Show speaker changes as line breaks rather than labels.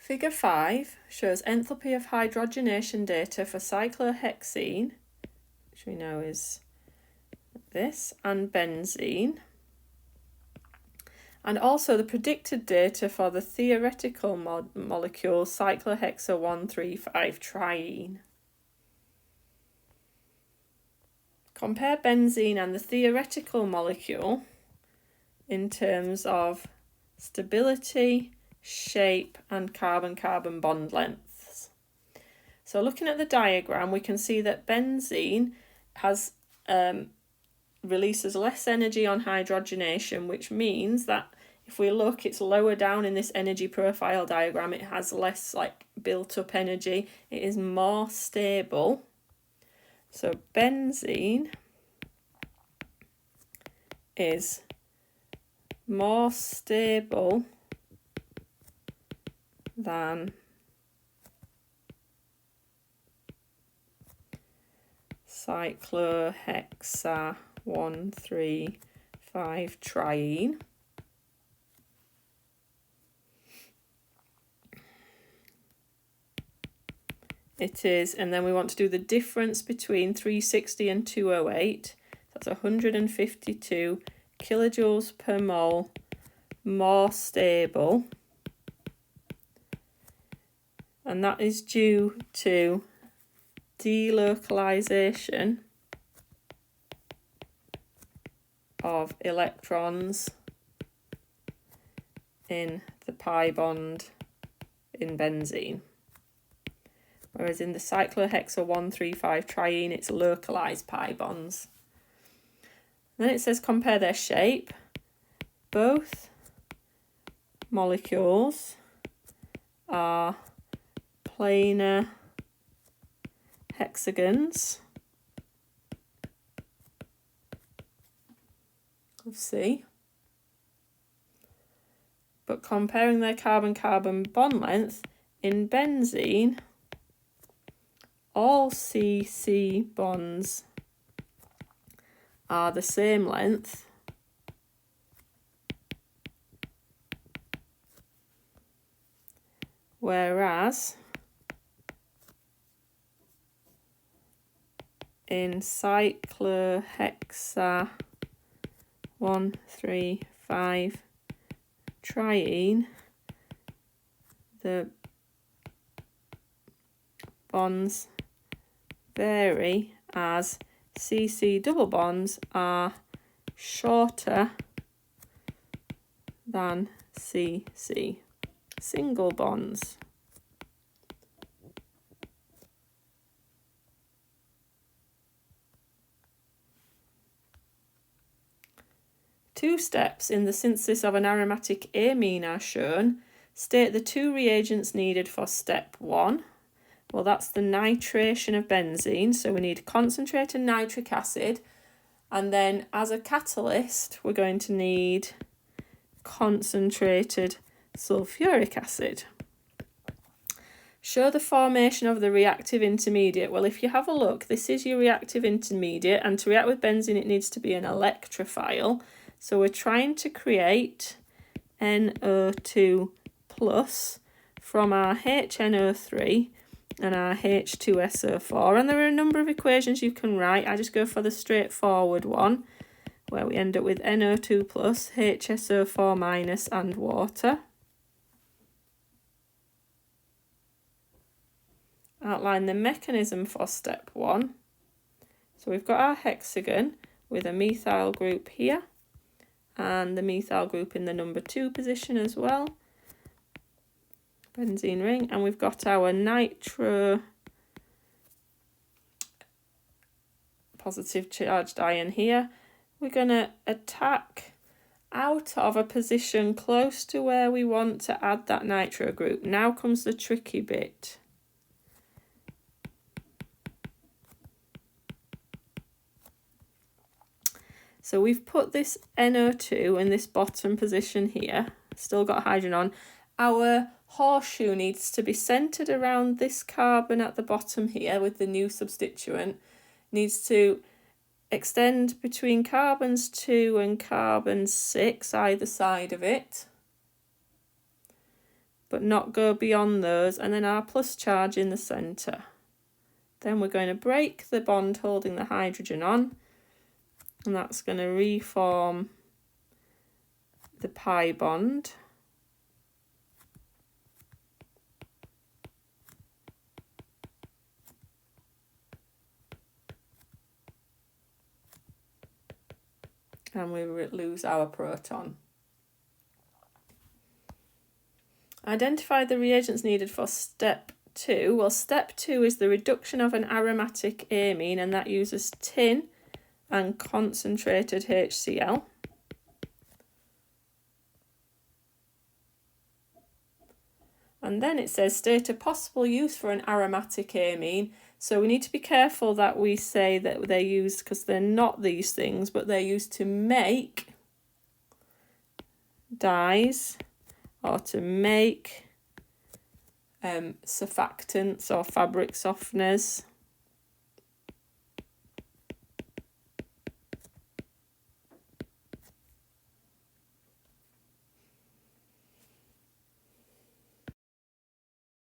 Figure 5 shows enthalpy of hydrogenation data for cyclohexene, which we know is this, and benzene, and also the predicted data for the theoretical molecule cyclohexo-1,3,5-triene. Compare benzene and the theoretical molecule in terms of stability, shape, and carbon-carbon bond lengths. So looking at the diagram, we can see that benzene has releases less energy on hydrogenation, which means that if we look, it's lower down in this energy profile diagram. It has less built up energy. It is more stable. So benzene is more stable than cyclohexa-1,3,5-triene. It is, and then we want to do the difference between 360 and 208. That's 152 kilojoules per mole more stable. And that is due to delocalization of electrons in the pi bond in benzene. Whereas in the cyclohexa-1,3,5-triene, it's localized pi bonds. Then it says compare their shape. Both molecules are planar hexagons of C. But comparing their carbon-carbon bond length, in benzene, all C-C bonds are the same length, whereas in cyclohexa-1,3,5-triene, the bonds vary as C-C double bonds are shorter than C-C single bonds. Two steps in the synthesis of an aromatic amine are shown. State the two reagents needed for step 1. Well, that's the nitration of benzene, so we need concentrated nitric acid, and then as a catalyst we're going to need concentrated sulfuric acid. Show the formation of the reactive intermediate. Well, if you have a look, this is your reactive intermediate, and to react with benzene it needs to be an electrophile. So we're trying to create NO2 plus from our HNO3 and our H2SO4, and there are a number of equations you can write. I just go for the straightforward one where we end up with NO2 plus, HSO4 minus and water. Outline the mechanism for step 1. So we've got our hexagon with a methyl group here and the methyl group in the number 2 position as well. Benzene ring, and we've got our nitro positive charged ion here. We're going to attack out of a position close to where we want to add that nitro group. Now comes the tricky bit. So we've put this NO2 in this bottom position here, still got hydrogen on. Our horseshoe needs to be centered around this carbon at the bottom here with the new substituent, needs to extend between carbons 2 and carbon 6 either side of it. but not go beyond those, and then our plus charge in the centre. Then we're going to break the bond holding the hydrogen on, and that's going to reform the pi bond. And we lose our proton. Identify the reagents needed for step 2. Well, step 2 is the reduction of an aromatic amine, and that uses tin and concentrated HCl. And then it says state a possible use for an aromatic amine. So we need to be careful that we say that they're used, because they're not these things, but they're used to make dyes or to make surfactants or fabric softeners.